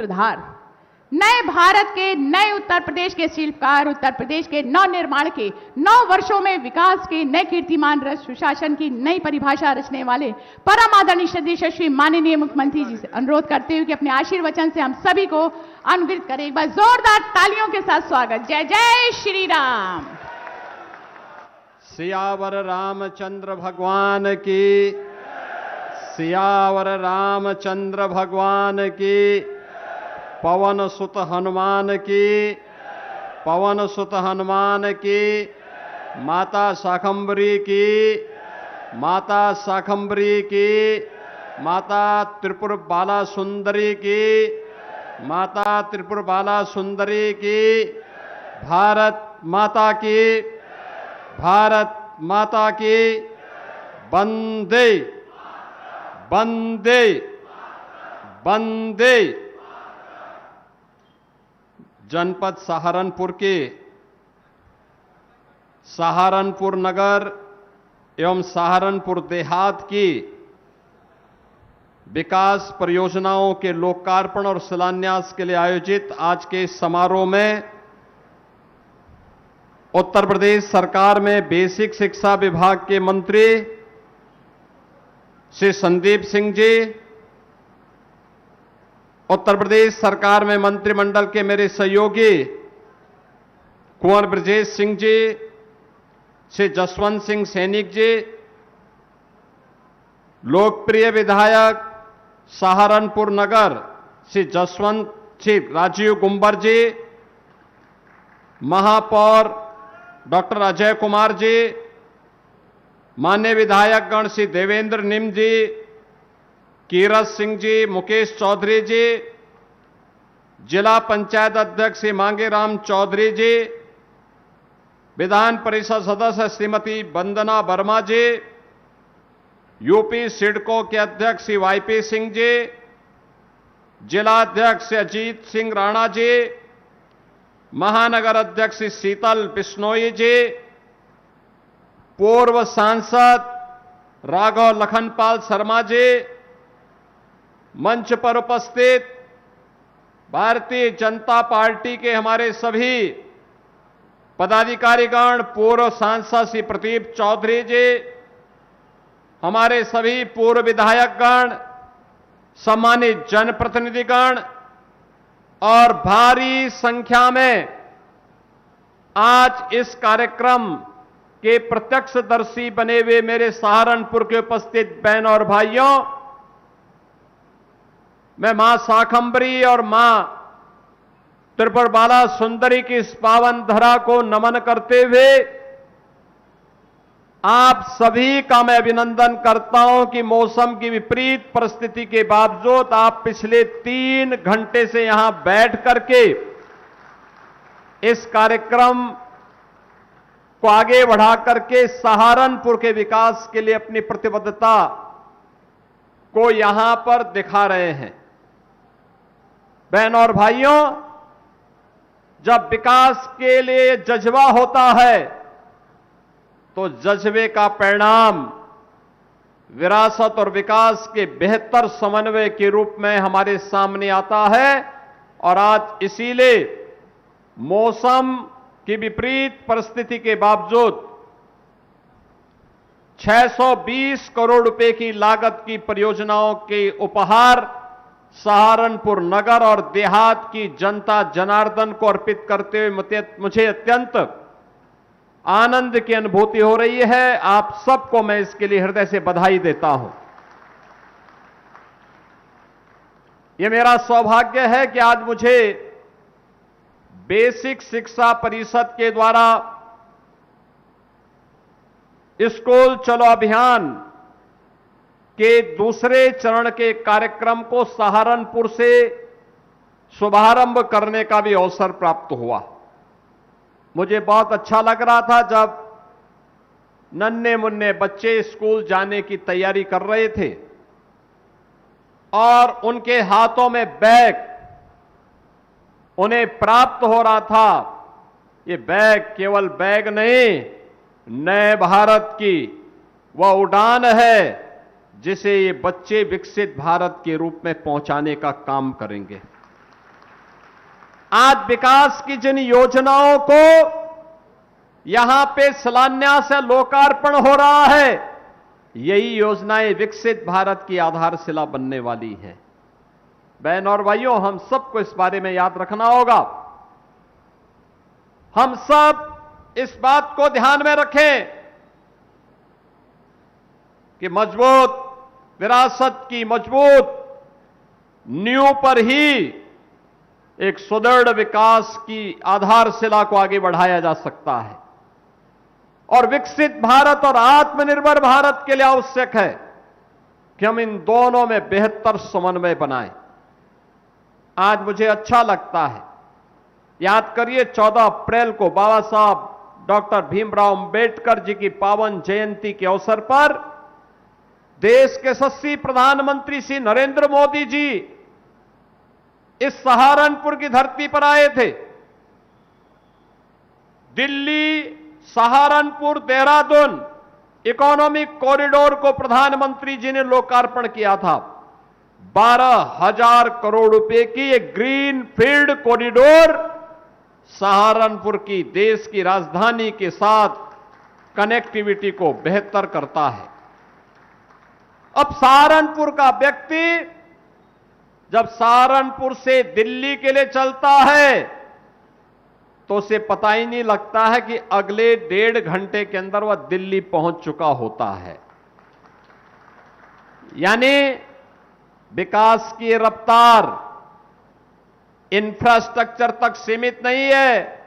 सूत्रधार, नए भारत के, नए उत्तर प्रदेश के शिल्पकार, उत्तर प्रदेश के नव निर्माण के 9 वर्षों में विकास के नए कीर्तिमान रच, सुशासन की नई परिभाषा रचने वाले परम आदरणीय श्री माननीय मुख्यमंत्री जी से अनुरोध करते हुए कि अपने आशीर्वचन से हम सभी को अनुग्रहित करें। एक बार जोरदार तालियों के साथ स्वागत। जय जय श्री राम। सियावर रामचंद्र भगवान की, सियावर रामचंद्र भगवान की, पवन सुत हनुमान की, पवन सुत हनुमान की, माता शाकंभरी की, माता शाकंभरी की, माता त्रिपुर बाला सुंदरी की, माता त्रिपुर बाला सुंदरी की, भारत माता की, भारत माता की, वंदे वंदे वंदे। जनपद सहारनपुर के सहारनपुर नगर एवं सहारनपुर देहात की विकास परियोजनाओं के लोकार्पण और शिलान्यास के लिए आयोजित आज के इस समारोह में उत्तर प्रदेश सरकार में बेसिक शिक्षा विभाग के मंत्री श्री संदीप सिंह जी, उत्तर प्रदेश सरकार में मंत्रिमंडल के मेरे सहयोगी कुंवर ब्रजेश सिंह जी, श्री जसवंत सिंह सैनिक जी, लोकप्रिय विधायक सहारनपुर नगर श्री राजीव गुंबर जी, महापौर डॉक्टर अजय कुमार जी, माननीय विधायकगण श्री देवेंद्र निम जी, कीरत सिंह जी, मुकेश चौधरी जी, जिला पंचायत अध्यक्ष श्री मांगेराम चौधरी जी, विधान परिषद सदस्य श्रीमती वंदना वर्मा जी, यूपी सिडको के अध्यक्ष श्री वाईपी सिंह जी, जिला अध्यक्ष श्री अजीत सिंह राणा जी, महानगर अध्यक्ष श्री शीतल बिश्नोई जी, पूर्व सांसद राघव लखनपाल शर्मा जी, मंच पर उपस्थित भारतीय जनता पार्टी के हमारे सभी पदाधिकारीगण, पूर्व सांसद श्री प्रदीप चौधरी जी, हमारे सभी पूर्व विधायकगण, सम्मानित जनप्रतिनिधिगण और भारी संख्या में आज इस कार्यक्रम के प्रत्यक्षदर्शी बने हुए मेरे सहारनपुर के उपस्थित बहन और भाइयों, मैं मां शाकंभरी और मां त्रिपुर बाला सुंदरी की इस पावन धरा को नमन करते हुए आप सभी का मैं अभिनंदन करता हूं कि मौसम की विपरीत परिस्थिति के बावजूद आप पिछले 3 घंटे से यहां बैठ करके इस कार्यक्रम को आगे बढ़ा करके सहारनपुर के विकास के लिए अपनी प्रतिबद्धता को यहां पर दिखा रहे हैं। बहनों और भाइयों, जब विकास के लिए जज्बा होता है तो जज्बे का परिणाम विरासत और विकास के बेहतर समन्वय के रूप में हमारे सामने आता है। और आज इसीलिए मौसम की विपरीत परिस्थिति के बावजूद 620 करोड़ रुपए की लागत की परियोजनाओं के उपहार सहारनपुर नगर और देहात की जनता जनार्दन को अर्पित करते हुए मुझे अत्यंत आनंद की अनुभूति हो रही है। आप सबको मैं इसके लिए हृदय से बधाई देता हूं। यह मेरा सौभाग्य है कि आज मुझे बेसिक शिक्षा परिषद के द्वारा स्कूल चलो अभियान के दूसरे चरण के कार्यक्रम को सहारनपुर से शुभारंभ करने का भी अवसर प्राप्त हुआ। मुझे बहुत अच्छा लग रहा था जब नन्हे मुन्ने बच्चे स्कूल जाने की तैयारी कर रहे थे और उनके हाथों में बैग उन्हें प्राप्त हो रहा था। ये बैग केवल बैग नहीं, नए भारत की वह उड़ान है जिसे ये बच्चे विकसित भारत के रूप में पहुंचाने का काम करेंगे। आज विकास की जिन योजनाओं को यहां पे शिलान्यास से लोकार्पण हो रहा है, यही योजनाएं विकसित भारत की आधारशिला बनने वाली हैं। बहन और भाइयों, हम सबको इस बारे में याद रखना होगा। हम सब इस बात को ध्यान में रखें कि मजबूत विरासत की मजबूत नींव पर ही एक सुदृढ़ विकास की आधारशिला को आगे बढ़ाया जा सकता है। और विकसित भारत और आत्मनिर्भर भारत के लिए आवश्यक है कि हम इन दोनों में बेहतर समन्वय बनाएं। आज मुझे अच्छा लगता है, याद करिए 14 अप्रैल को बाबा साहब डॉक्टर भीमराव अंबेडकर जी की पावन जयंती के अवसर पर देश के यशस्वी प्रधानमंत्री श्री नरेंद्र मोदी जी इस सहारनपुर की धरती पर आए थे। दिल्ली, सहारनपुर, देहरादून इकोनॉमिक कॉरिडोर को प्रधानमंत्री जी ने लोकार्पण किया था। 12,000 करोड़ रुपए की एक ग्रीन फील्ड कॉरिडोर सहारनपुर की देश की राजधानी के साथ कनेक्टिविटी को बेहतर करता है। अब सहारनपुर का व्यक्ति जब सहारनपुर से दिल्ली के लिए चलता है तो उसे पता ही नहीं लगता है कि अगले 1.5 घंटे के अंदर वह दिल्ली पहुंच चुका होता है। यानी विकास की रफ्तार इंफ्रास्ट्रक्चर तक सीमित नहीं है,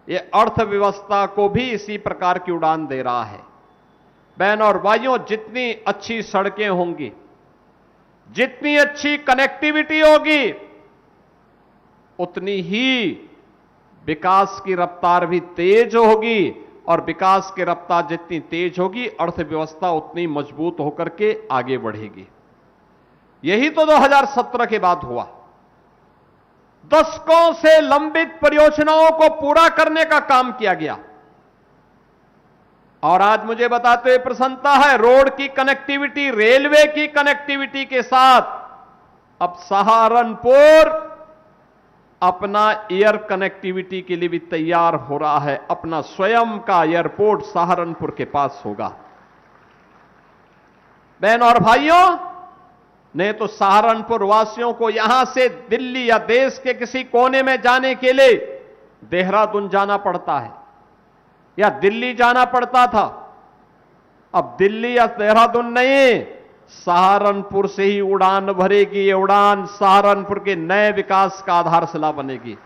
यह अर्थव्यवस्था को भी इसी प्रकार की उड़ान दे रहा है। बहन और भाइयों, जितनी अच्छी सड़कें होंगी, जितनी अच्छी कनेक्टिविटी होगी, उतनी ही विकास की रफ्तार भी तेज होगी। और विकास की रफ्तार जितनी तेज होगी, अर्थव्यवस्था उतनी मजबूत होकर के आगे बढ़ेगी। यही तो 2017 के बाद हुआ। दशकों से लंबित परियोजनाओं को पूरा करने का काम किया गया। और आज मुझे बताते हुए प्रसन्नता है, रोड की कनेक्टिविटी, रेलवे की कनेक्टिविटी के साथ अब सहारनपुर अपना एयर कनेक्टिविटी के लिए भी तैयार हो रहा है। अपना स्वयं का एयरपोर्ट सहारनपुर के पास होगा। बहन और भाइयों, नहीं तो सहारनपुर वासियों को यहां से दिल्ली या देश के किसी कोने में जाने के लिए देहरादून जाना पड़ता है या दिल्ली जाना पड़ता था। अब दिल्ली या देहरादून नहीं, सहारनपुर से ही उड़ान भरेगी। ये उड़ान सहारनपुर के नए विकास का आधारशिला बनेगी।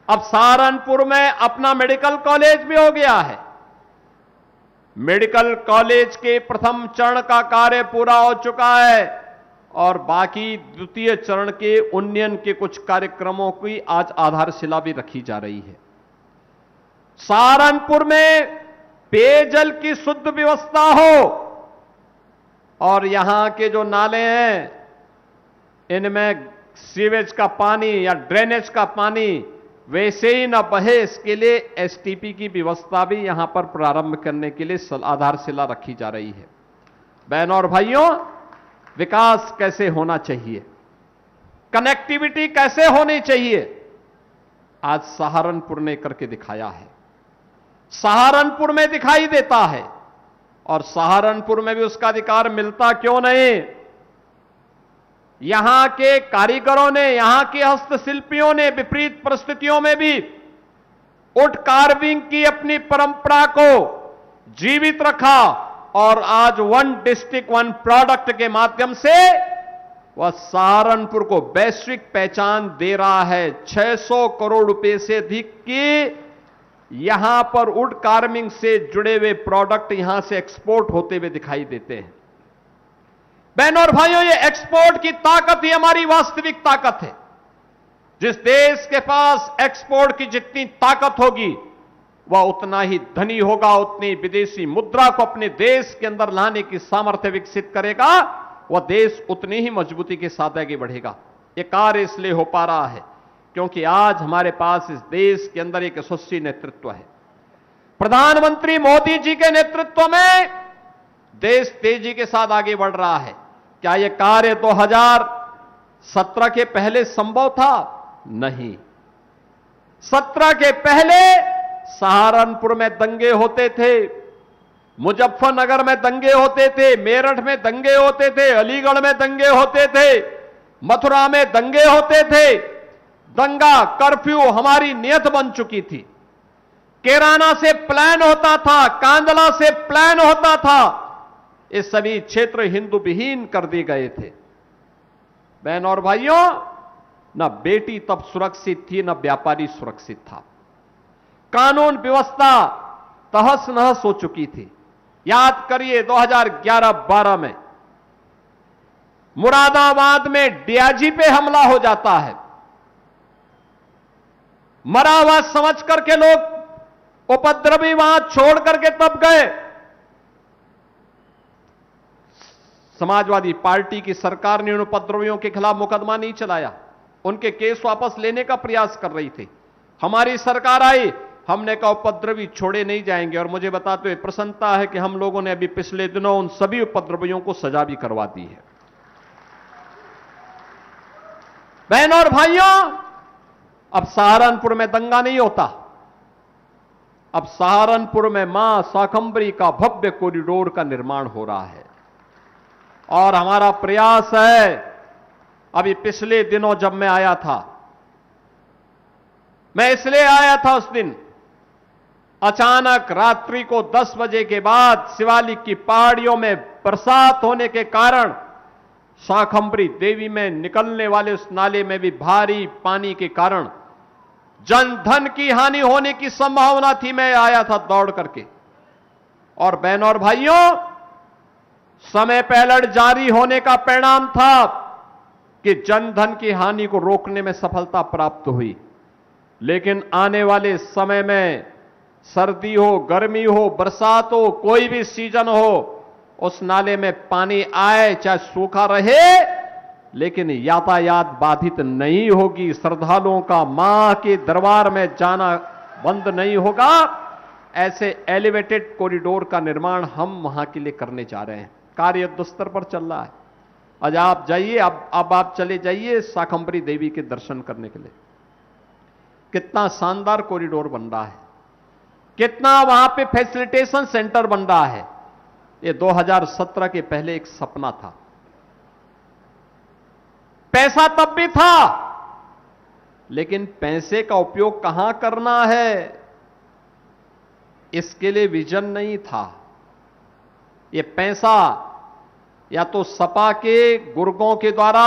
अब सहारनपुर में अपना मेडिकल कॉलेज भी हो गया है। मेडिकल कॉलेज के प्रथम चरण का कार्य पूरा हो चुका है और बाकी द्वितीय चरण के उन्नयन के कुछ कार्यक्रमों की आज आधारशिला भी रखी जा रही है। सहारनपुर में पेयजल की शुद्ध व्यवस्था हो और यहां के जो नाले हैं, इनमें सीवेज का पानी या ड्रेनेज का पानी वैसे ही न बहे, इसके लिए एसटीपी की व्यवस्था भी यहां पर प्रारंभ करने के लिए आधारशिला रखी जा रही है। बहनों और भाइयों, विकास कैसे होना चाहिए, कनेक्टिविटी कैसे होनी चाहिए, आज सहारनपुर ने करके दिखाया है। सहारनपुर में दिखाई देता है और सहारनपुर में भी उसका अधिकार मिलता क्यों नहीं। यहां के कारीगरों ने, यहां के हस्तशिल्पियों ने विपरीत परिस्थितियों में भी वुड कार्विंग की अपनी परंपरा को जीवित रखा और आज 1 डिस्ट्रिक्ट 1 प्रोडक्ट के माध्यम से वह सहारनपुर को वैश्विक पहचान दे रहा है। 600 करोड़ रुपए से अधिक की यहां पर वुड कार्विंग से जुड़े हुए प्रोडक्ट यहां से एक्सपोर्ट होते हुए दिखाई देते हैं। बहनों और भाइयों, ये एक्सपोर्ट की ताकत ही हमारी वास्तविक ताकत है। जिस देश के पास एक्सपोर्ट की जितनी ताकत होगी वह उतना ही धनी होगा, उतनी विदेशी मुद्रा को अपने देश के अंदर लाने की सामर्थ्य विकसित करेगा, वह देश उतनी ही मजबूती के साथ आगे बढ़ेगा। यह कार्य इसलिए हो पा रहा है क्योंकि आज हमारे पास इस देश के अंदर एक यशस्वी नेतृत्व है। प्रधानमंत्री मोदी जी के नेतृत्व में देश तेजी के साथ आगे बढ़ रहा है। क्या यह कार्य 17 के पहले संभव था? नहीं। 17 के पहले सहारनपुर में दंगे होते थे, मुजफ्फरनगर में दंगे होते थे, मेरठ में दंगे होते थे, अलीगढ़ में दंगे होते थे, मथुरा में दंगे होते थे। दंगा कर्फ्यू हमारी नियत बन चुकी थी। कैराना से प्लान होता था, कांदला से प्लान होता था। ये सभी क्षेत्र हिंदू विहीन कर दिए गए थे। बहन और भाइयों, न बेटी तब सुरक्षित थी, न व्यापारी सुरक्षित था। कानून व्यवस्था तहस नहस हो चुकी थी। याद करिए 2011-12 में मुरादाबाद में डीआईजी पे हमला हो जाता है। मरा हुआ समझ करके लोग उपद्रवी वहां छोड़ करके तब गए। समाजवादी पार्टी की सरकार ने उन उपद्रवियों के खिलाफ मुकदमा नहीं चलाया, उनके केस वापस लेने का प्रयास कर रही थी। हमारी सरकार आई, हमने कहा उपद्रवी छोड़े नहीं जाएंगे। और मुझे बताते हुए प्रसन्नता है कि हम लोगों ने अभी पिछले दिनों उन सभी उपद्रवियों को सजा भी करवा दी है। बहन और भाइयों, अब सहारनपुर में दंगा नहीं होता। अब सहारनपुर में मां शाकंभरी का भव्य कॉरिडोर का निर्माण हो रहा है। और हमारा प्रयास है, अभी पिछले दिनों जब मैं आया था, मैं इसलिए आया था उस दिन, अचानक रात्रि को 10 बजे के बाद शिवालिक की पहाड़ियों में बरसात होने के कारण शाकंभरी देवी में निकलने वाले उस नाले में भी भारी पानी के कारण जन धन की हानि होने की संभावना थी। मैं आया था दौड़ करके। और बहनों और भाइयों, समय पे अलर्ट जारी होने का परिणाम था कि जनधन की हानि को रोकने में सफलता प्राप्त हुई। लेकिन आने वाले समय में सर्दी हो, गर्मी हो, बरसात हो, कोई भी सीजन हो, उस नाले में पानी आए चाहे सूखा रहे, लेकिन यातायात बाधित नहीं होगी। श्रद्धालुओं का मां के दरबार में जाना बंद नहीं होगा। ऐसे एलिवेटेड कॉरिडोर का निर्माण हम वहां के लिए करने जा रहे हैं। कार्य युद्धस्तर पर चल रहा है। आज आप जाइए, अब आप चले जाइए शाकंभरी देवी के दर्शन करने के लिए। कितना शानदार कॉरिडोर बन रहा है, कितना वहां पे फैसिलिटेशन सेंटर बन रहा है। ये 2017 के पहले एक सपना था। पैसा तब भी था, लेकिन पैसे का उपयोग कहां करना है, इसके लिए विजन नहीं था। ये पैसा या तो सपा के गुर्गों के द्वारा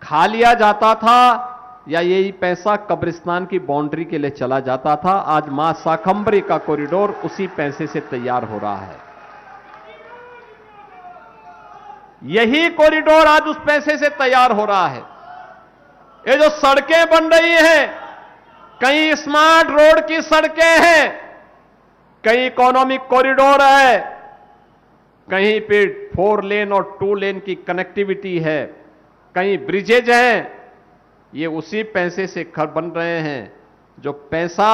खा लिया जाता था, या यही पैसा कब्रिस्तान की बाउंड्री के लिए चला जाता था। आज मां शाकंभरी का कॉरिडोर उसी पैसे से तैयार हो रहा है। यही कॉरिडोर आज उस पैसे से तैयार हो रहा है। ये जो सड़कें बन रही हैं, कहीं स्मार्ट रोड की सड़कें हैं, कहीं इकोनॉमिक कॉरिडोर है, कहीं पे 4 लेन और 2 लेन की कनेक्टिविटी है, कहीं ब्रिजेज हैं। ये उसी पैसे से घर बन रहे हैं, जो पैसा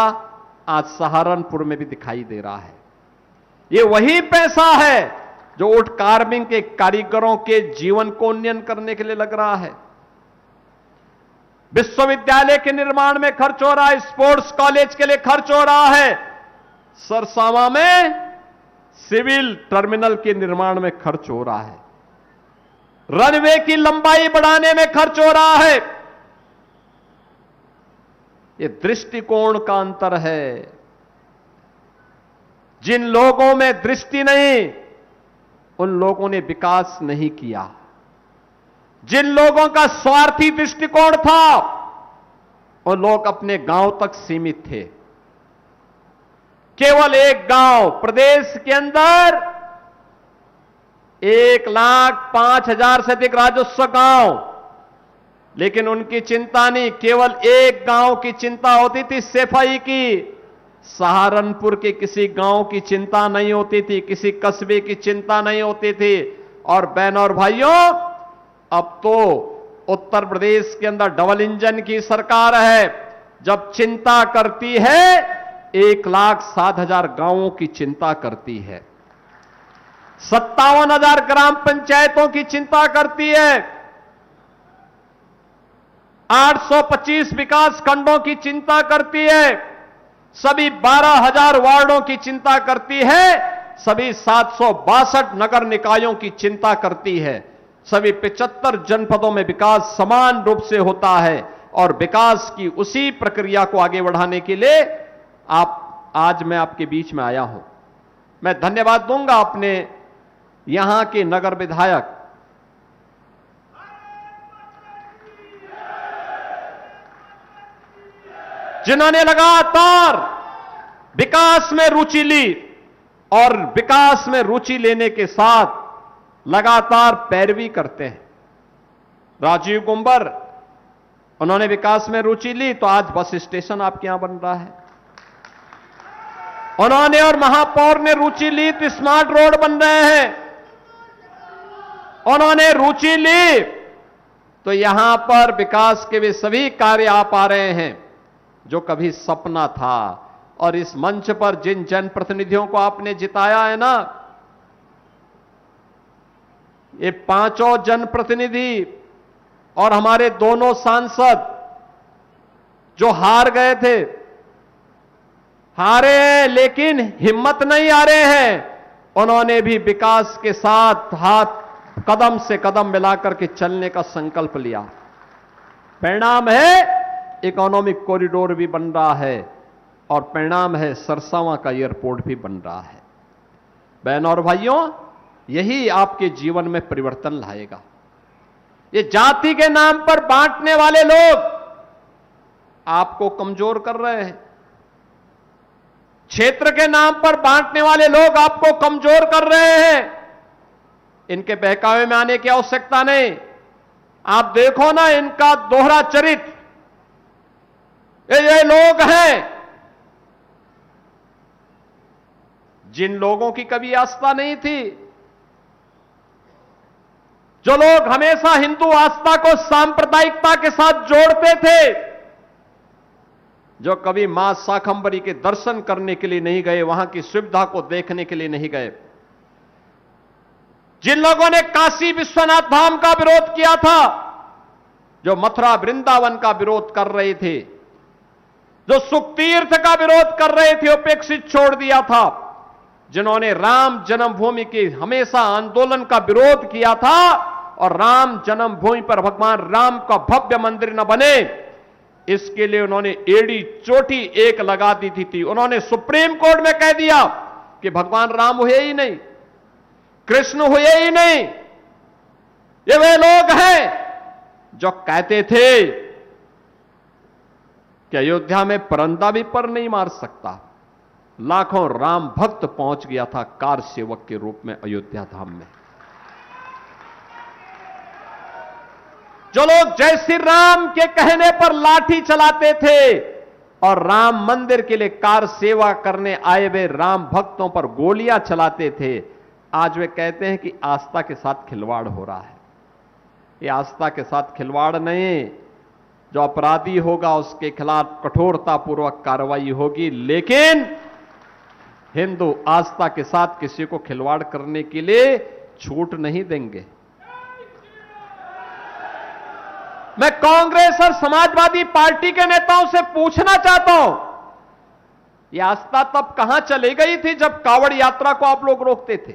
आज सहारनपुर में भी दिखाई दे रहा है। ये वही पैसा है जो वुड कार्विंग के कारीगरों के जीवन को उन्नयन करने के लिए लग रहा है। विश्वविद्यालय के निर्माण में खर्च हो रहा है, स्पोर्ट्स कॉलेज के लिए खर्च हो रहा है, सरसावा में सिविल टर्मिनल के निर्माण में खर्च हो रहा है, रनवे की लंबाई बढ़ाने में खर्च हो रहा है। ये दृष्टिकोण का अंतर है। जिन लोगों में दृष्टि नहीं, उन लोगों ने विकास नहीं किया। जिन लोगों का स्वार्थी दृष्टिकोण था, वो लोग अपने गांव तक सीमित थे। केवल एक गांव प्रदेश के अंदर 1,05,000 से अधिक राजस्व गांव, लेकिन उनकी चिंता नहीं, केवल एक गांव की चिंता होती थी, सफाई की। सहारनपुर के किसी गांव की चिंता नहीं होती थी, किसी कस्बे की चिंता नहीं होती थी। और बहनों और भाइयों, अब तो उत्तर प्रदेश के अंदर डबल इंजन की सरकार है। जब चिंता करती है, 1,07,000 गांवों की चिंता करती है, 57,000 ग्राम पंचायतों की चिंता करती है। 825 विकास खंडों की चिंता करती है, सभी 12,000 वार्डों की चिंता करती है, सभी 762 नगर निकायों की चिंता करती है, सभी 75 जनपदों में विकास समान रूप से होता है और विकास की उसी प्रक्रिया को आगे बढ़ाने के लिए आज मैं आपके बीच में आया हूं। मैं धन्यवाद दूंगा अपने यहां के नगर विधायक जिन्होंने लगातार विकास में रुचि ली और विकास में रुचि लेने के साथ लगातार पैरवी करते हैं। राजीव कुंबर, उन्होंने विकास में रुचि ली तो आज बस स्टेशन आपके यहां बन रहा है। उन्होंने और महापौर ने रुचि ली तो स्मार्ट रोड बन रहे हैं। उन्होंने रुचि ली तो यहां पर विकास के वे सभी कार्य आ पा रहे हैं जो कभी सपना था। और इस मंच पर जिन जनप्रतिनिधियों को आपने जिताया है ना, ये पांचों जनप्रतिनिधि और हमारे दोनों सांसद जो हार गए थे, हारे हैं लेकिन हिम्मत नहीं हारे हैं। उन्होंने भी विकास के साथ हाथ कदम से कदम मिलाकर के चलने का संकल्प लिया। परिणाम है इकोनॉमिक कॉरिडोर भी बन रहा है और परिणाम है सरसावां का एयरपोर्ट भी बन रहा है। बहनों और भाइयों, यही आपके जीवन में परिवर्तन लाएगा। ये जाति के नाम पर बांटने वाले लोग आपको कमजोर कर रहे हैं। क्षेत्र के नाम पर बांटने वाले लोग आपको कमजोर कर रहे हैं। इनके बहकावे में आने की आवश्यकता नहीं। आप देखो ना इनका दोहरा चरित्र। ये लोग हैं जिन लोगों की कभी आस्था नहीं थी, जो लोग हमेशा हिंदू आस्था को सांप्रदायिकता के साथ जोड़ते थे, जो कभी मां शाकंभरी के दर्शन करने के लिए नहीं गए, वहां की सुविधा को देखने के लिए नहीं गए, जिन लोगों ने काशी विश्वनाथ धाम का विरोध किया था, जो मथुरा वृंदावन का विरोध कर रहे थे, जो सुख तीर्थ का विरोध कर रहे थे, उपेक्षित छोड़ दिया था, जिन्होंने राम जन्मभूमि के हमेशा आंदोलन का विरोध किया था और राम जन्मभूमि पर भगवान राम का भव्य मंदिर न बने, इसके लिए उन्होंने एड़ी चोटी एक लगा दी थी। उन्होंने सुप्रीम कोर्ट में कह दिया कि भगवान राम हुए ही नहीं, कृष्ण हुए ही नहीं। ये वे लोग हैं जो कहते थे कि अयोध्या में परंदा भी पर नहीं मार सकता। लाखों राम भक्त पहुंच गया था कार सेवक के रूप में अयोध्या धाम में। जो लोग जय श्री राम के कहने पर लाठी चलाते थे और राम मंदिर के लिए कार सेवा करने आए हुए राम भक्तों पर गोलियां चलाते थे, आज वे कहते हैं कि आस्था के साथ खिलवाड़ हो रहा है। ये आस्था के साथ खिलवाड़ नहीं, जो अपराधी होगा उसके खिलाफ कठोरतापूर्वक कार्रवाई होगी, लेकिन हिंदू आस्था के साथ किसी को खिलवाड़ करने के लिए छूट नहीं देंगे। मैं कांग्रेस और समाजवादी पार्टी के नेताओं से पूछना चाहता हूं, यह आस्था तब कहां चली गई थी जब कांवड़ यात्रा को आप लोग रोकते थे,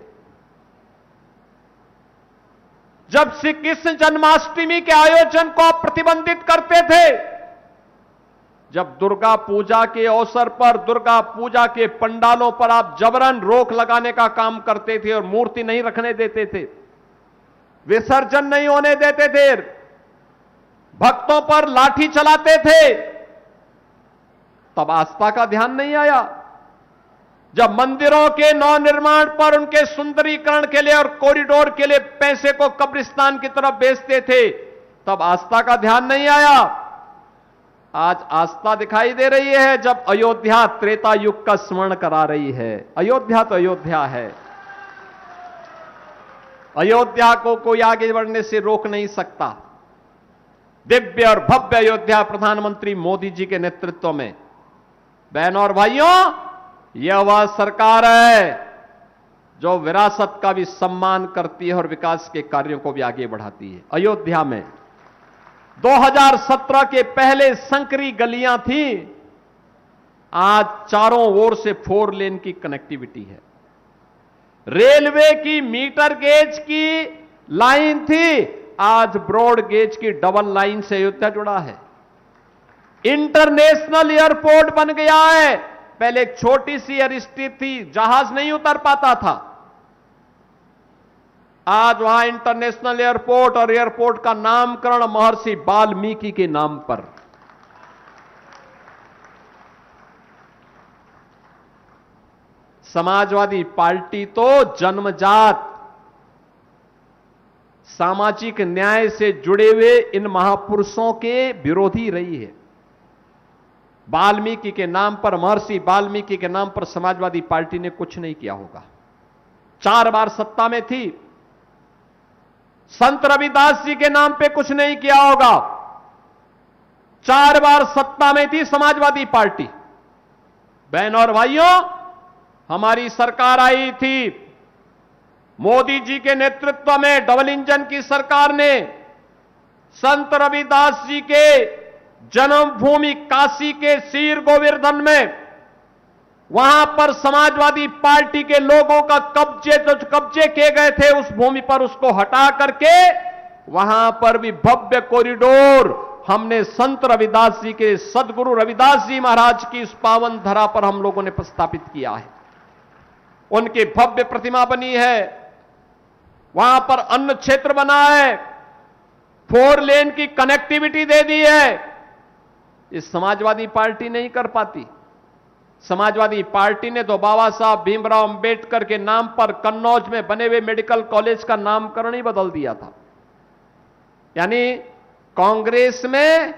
जब श्री कृष्ण जन्माष्टमी के आयोजन को आप प्रतिबंधित करते थे, जब दुर्गा पूजा के अवसर पर दुर्गा पूजा के पंडालों पर आप जबरन रोक लगाने का काम करते थे और मूर्ति नहीं रखने देते थे, विसर्जन नहीं होने देते थे, भक्तों पर लाठी चलाते थे, तब आस्था का ध्यान नहीं आया। जब मंदिरों के नवनिर्माण पर उनके सुंदरीकरण के लिए और कॉरिडोर के लिए पैसे को कब्रिस्तान की तरफ बेचते थे, तब आस्था का ध्यान नहीं आया। आज आस्था दिखाई दे रही है जब अयोध्या त्रेता युग का स्मरण करा रही है। अयोध्या तो अयोध्या है, अयोध्या को कोई आगे बढ़ने से रोक नहीं सकता। दिव्य और भव्य अयोध्या प्रधानमंत्री मोदी जी के नेतृत्व में, बहनों और भाइयों, यह वह सरकार है जो विरासत का भी सम्मान करती है और विकास के कार्यों को भी आगे बढ़ाती है। अयोध्या में 2017 के पहले संकरी गलियां थी, आज चारों ओर से 4 लेन की कनेक्टिविटी है। रेलवे की मीटर गेज की लाइन थी, आज ब्रॉड गेज की डबल लाइन से अयोध्या जुड़ा है। इंटरनेशनल एयरपोर्ट बन गया है। पहले एक छोटी सी एयरस्ट्रिप थी, जहाज नहीं उतर पाता था, आज वहां इंटरनेशनल एयरपोर्ट, और एयरपोर्ट का नामकरण महर्षि वाल्मीकि के नाम पर। समाजवादी पार्टी तो जन्मजात सामाजिक न्याय से जुड़े हुए इन महापुरुषों के विरोधी रही है। वाल्मीकि के नाम पर, महर्षि वाल्मीकि के नाम पर समाजवादी पार्टी ने कुछ नहीं किया होगा। 4 बार सत्ता में थी, संत रविदास जी के नाम पे कुछ नहीं किया होगा। 4 बार सत्ता में थी समाजवादी पार्टी। बहनों और भाइयों, हमारी सरकार आई थी, मोदी जी के नेतृत्व में डबल इंजन की सरकार ने संत रविदास जी के जन्मभूमि काशी के सीर गोवर्धन में, वहां पर समाजवादी पार्टी के लोगों का कब्जे किए गए थे, उस भूमि पर उसको हटा करके वहां पर भी भव्य कॉरिडोर हमने संत रविदास जी के, सदगुरु रविदास जी महाराज की इस पावन धरा पर हम लोगों ने प्रस्तापित किया है। उनकी भव्य प्रतिमा बनी है, वहां पर अन्न क्षेत्र बना है, 4 लेन की कनेक्टिविटी दे दी है। इस समाजवादी पार्टी नहीं कर पाती। समाजवादी पार्टी ने तो बाबा साहब भीमराव अंबेडकर के नाम पर कन्नौज में बने हुए मेडिकल कॉलेज का नामकरण ही बदल दिया था। यानी कांग्रेस में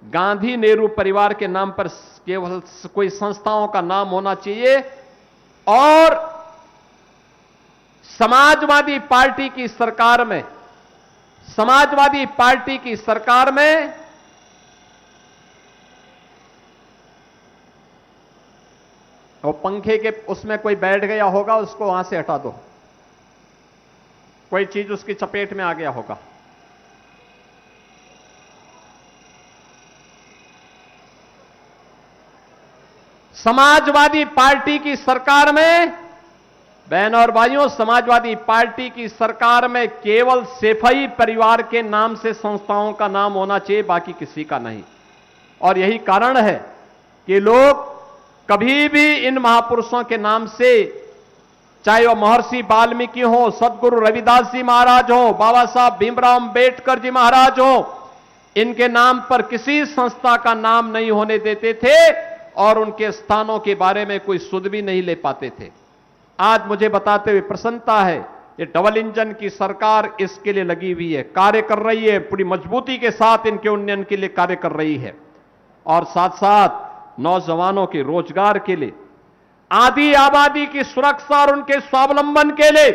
गांधी नेहरू परिवार के नाम पर केवल कोई संस्थाओं का नाम होना चाहिए, और समाजवादी पार्टी की सरकार में, समाजवादी पार्टी की सरकार में और पंखे के उसमें कोई बैठ गया होगा, उसको वहां से हटा दो, कोई चीज उसकी चपेट में आ गया होगा। समाजवादी पार्टी की सरकार में, बहनों और भाइयों, समाजवादी पार्टी की सरकार में केवल सेफई परिवार के नाम से संस्थाओं का नाम होना चाहिए, बाकी किसी का नहीं। और यही कारण है कि लोग कभी भी इन महापुरुषों के नाम से, चाहे वो महर्षि वाल्मीकि हो, सदगुरु रविदास जी महाराज हो, बाबा साहब भीमराव अंबेडकर जी महाराज हो, इनके नाम पर किसी संस्था का नाम नहीं होने देते थे और उनके स्थानों के बारे में कोई सुध भी नहीं ले पाते थे। आज मुझे बताते हुए प्रसन्नता है, ये डबल इंजन की सरकार इसके लिए लगी हुई है, कार्य कर रही है, पूरी मजबूती के साथ इनके उन्नयन के लिए कार्य कर रही है, और साथ साथ नौजवानों के रोजगार के लिए, आधी आबादी की सुरक्षा और उनके स्वावलंबन के लिए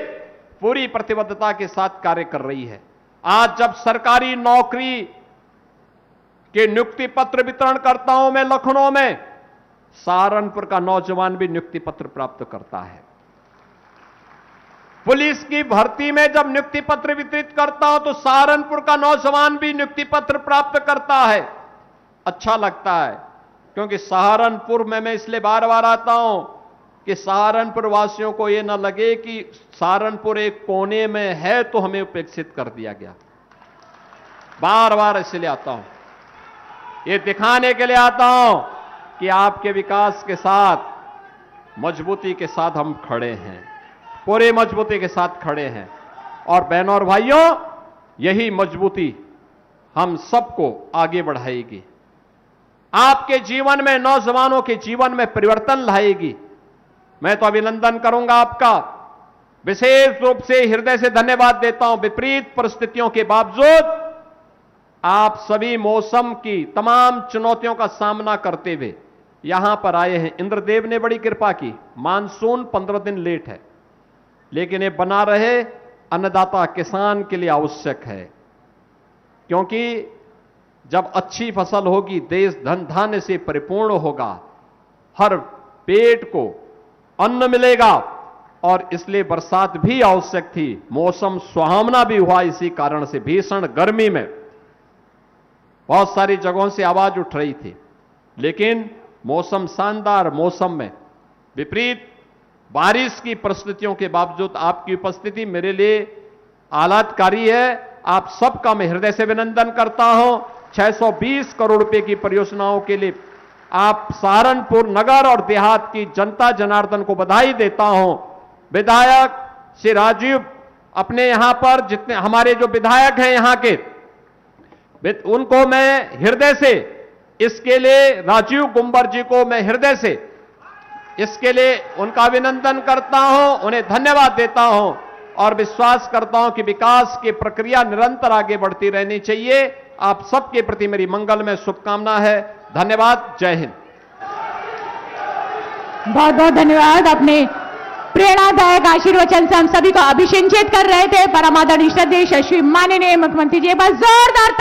पूरी प्रतिबद्धता के साथ कार्य कर रही है। आज जब सरकारी नौकरी के नियुक्ति पत्र वितरण करता हूं मैं लखनऊ में, सहारनपुर का नौजवान भी नियुक्ति पत्र प्राप्त करता है। पुलिस की भर्ती में जब नियुक्ति पत्र वितरित करता हूं तो सहारनपुर का नौजवान भी नियुक्ति पत्र प्राप्त करता है। अच्छा लगता है, क्योंकि सहारनपुर में मैं इसलिए बार बार आता हूं कि सहारनपुर वासियों को यह ना लगे कि सहारनपुर एक कोने में है तो हमें उपेक्षित कर दिया गया। बार बार इसलिए आता हूं, ये दिखाने के लिए आता हूं कि आपके विकास के साथ, मजबूती के साथ हम खड़े हैं, पूरे मजबूती के साथ खड़े हैं। और बहनों और भाइयों, यही मजबूती हम सबको आगे बढ़ाएगी, आपके जीवन में, नौजवानों के जीवन में परिवर्तन लाएगी। मैं तो अभिनंदन करूंगा आपका, विशेष रूप से हृदय से धन्यवाद देता हूं। विपरीत परिस्थितियों के बावजूद आप सभी मौसम की तमाम चुनौतियों का सामना करते हुए यहां पर आए हैं। इंद्रदेव ने बड़ी कृपा की, मानसून 15 दिन लेट है, लेकिन ये बना रहे अन्नदाता किसान के लिए आवश्यक है, क्योंकि जब अच्छी फसल होगी देश धन धान्य से परिपूर्ण होगा, हर पेट को अन्न मिलेगा, और इसलिए बरसात भी आवश्यक थी। मौसम सुहावना भी हुआ, इसी कारण से भीषण गर्मी में बहुत सारी जगहों से आवाज उठ रही थी, लेकिन मौसम शानदार मौसम में विपरीत बारिश की परिस्थितियों के बावजूद आपकी उपस्थिति मेरे लिए आह्लादकारी है। आप सबका मैं हृदय से अभिनंदन करता हूं। 620 करोड़ रुपए की परियोजनाओं के लिए आप सहारनपुर नगर और देहात की जनता जनार्दन को बधाई देता हूं। विधायक श्री राजीव अपने यहां पर जितने हमारे जो विधायक हैं यहां के, उनको मैं हृदय से इसके लिए, राजीव गुंबर जी को मैं हृदय से इसके लिए उनका अभिनंदन करता हूं, उन्हें धन्यवाद देता हूं और विश्वास करता हूं कि विकास की प्रक्रिया निरंतर आगे बढ़ती रहनी चाहिए। आप सबके प्रति मेरी मंगलमय शुभकामना है। धन्यवाद। जय हिंद। बहुत बहुत धन्यवाद। अपने प्रेरणादायक आशीर्वचन से हम सभी को अभिषेचित कर रहे थे। परम आदरणीय श्रद्धेय श्री माननीय मुख्यमंत्री जी, बस जोरदार